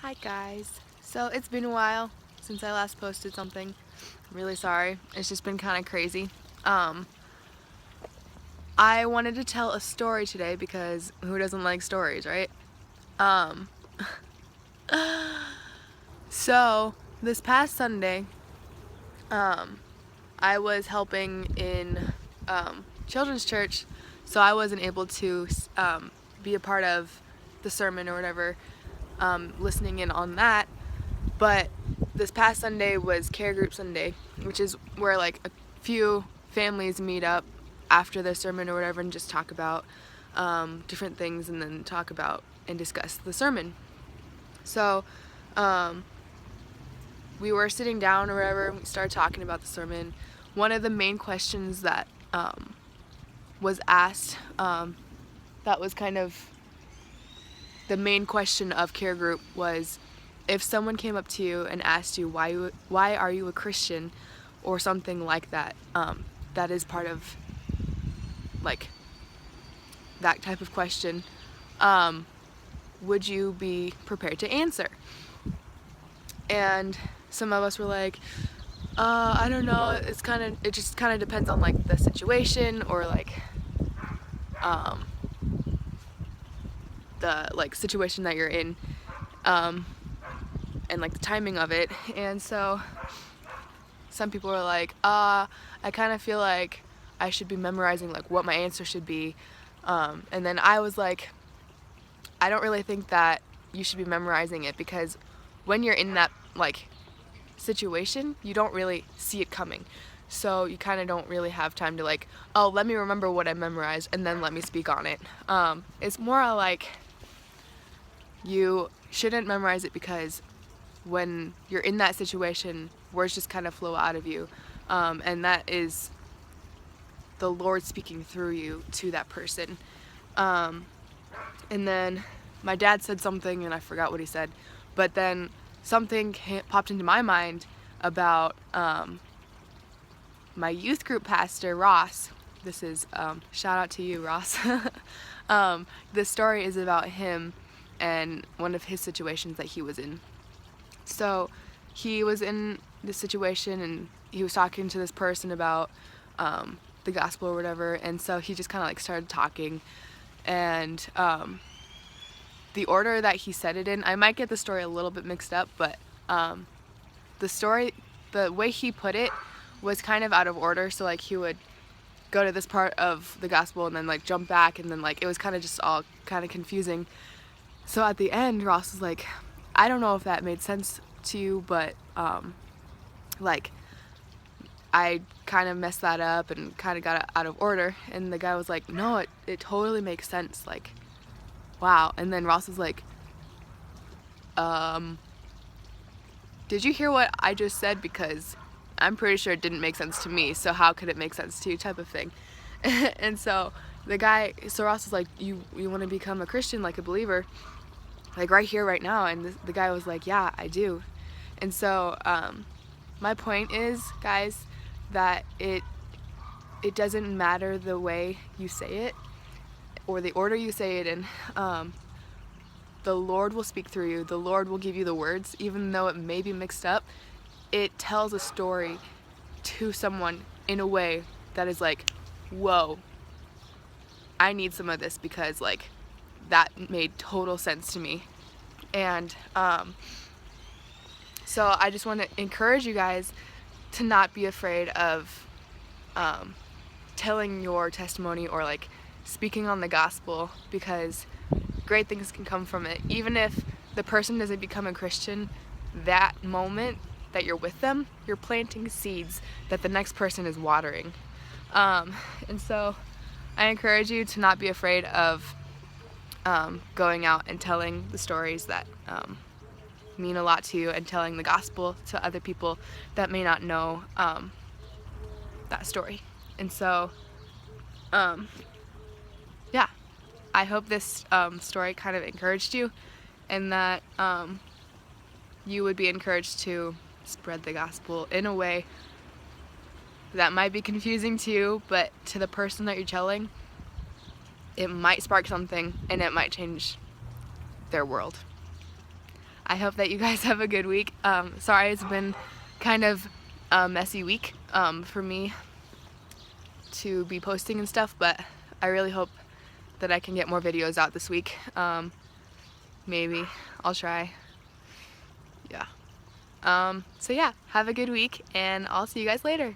Hi guys. So it's been a while since I last posted something. I'm really sorry. It's just been kind of crazy. I wanted to tell a story today because who doesn't like stories, right? Um, so this past Sunday, I was helping in children's church, so I wasn't able to be a part of the sermon or whatever, listening in on that. But this past Sunday was Care Group Sunday, which is where like a few families meet up after the sermon or whatever and just talk about different things and then talk about and discuss the sermon. So we were sitting down or whatever, and we started talking about the sermon. One of the main questions that was asked, that was kind of the main question of Care Group, was if someone came up to you and asked you why are you a Christian or something like that, that is part of like that type of question, would you be prepared to answer? And some of us were like, I don't know, it just kind of depends on like the situation or like the like situation that you're in, and like the timing of it. And so some people were like, I kind of feel like I should be memorizing like what my answer should be. And then I was like, I don't really think that you should be memorizing it, because when you're in that like situation, you don't really see it coming. So you kind of don't really have time to like, oh, let me remember what I memorized and then let me speak on it. It's more like you shouldn't memorize it, because when you're in that situation, words just kind of flow out of you, and that is the Lord speaking through you to that person. And then my dad said something and I forgot what he said, but then something popped into my mind about my youth group pastor, Ross. This is shout out to you, Ross. This story is about him and one of his situations that he was in. So he was in this situation and he was talking to this person about the gospel or whatever, and so he just kind of like started talking, and the order that he said it in, I might get the story a little bit mixed up, but the way he put it was kind of out of order. So like he would go to this part of the gospel and then like jump back, and then like it was kind of just all kind of confusing. So at the end, Ross was like, I don't know if that made sense to you, but like I kind of messed that up and kind of got it out of order. And the guy was like, no, it totally makes sense, like, wow. And then Ross was like, did you hear what I just said? Because I'm pretty sure it didn't make sense to me, so how could it make sense to you, type of thing. And so Ross was like, you want to become a Christian, like a believer, like right here, right now? And the guy was like, yeah, I do. And so my point is, guys, that it doesn't matter the way you say it or the order you say it in. The Lord will speak through you. The Lord will give you the words, even though it may be mixed up. It tells a story to someone in a way that is like, whoa, I need some of this, because like that made total sense to me. And so I just want to encourage you guys to not be afraid of telling your testimony or like speaking on the gospel, because great things can come from it. Even if the person doesn't become a Christian, that moment that you're with them, you're planting seeds that the next person is watering. And so I encourage you to not be afraid of going out and telling the stories that mean a lot to you, and telling the gospel to other people that may not know that story. And so yeah, I hope this story kind of encouraged you, and that you would be encouraged to spread the gospel in a way that might be confusing to you, but to the person that you're telling, it might spark something and it might change their world. I hope that you guys have a good week. Sorry it's been kind of a messy week for me to be posting and stuff, but I really hope that I can get more videos out this week. Maybe I'll try. Yeah. So yeah, have a good week and I'll see you guys later.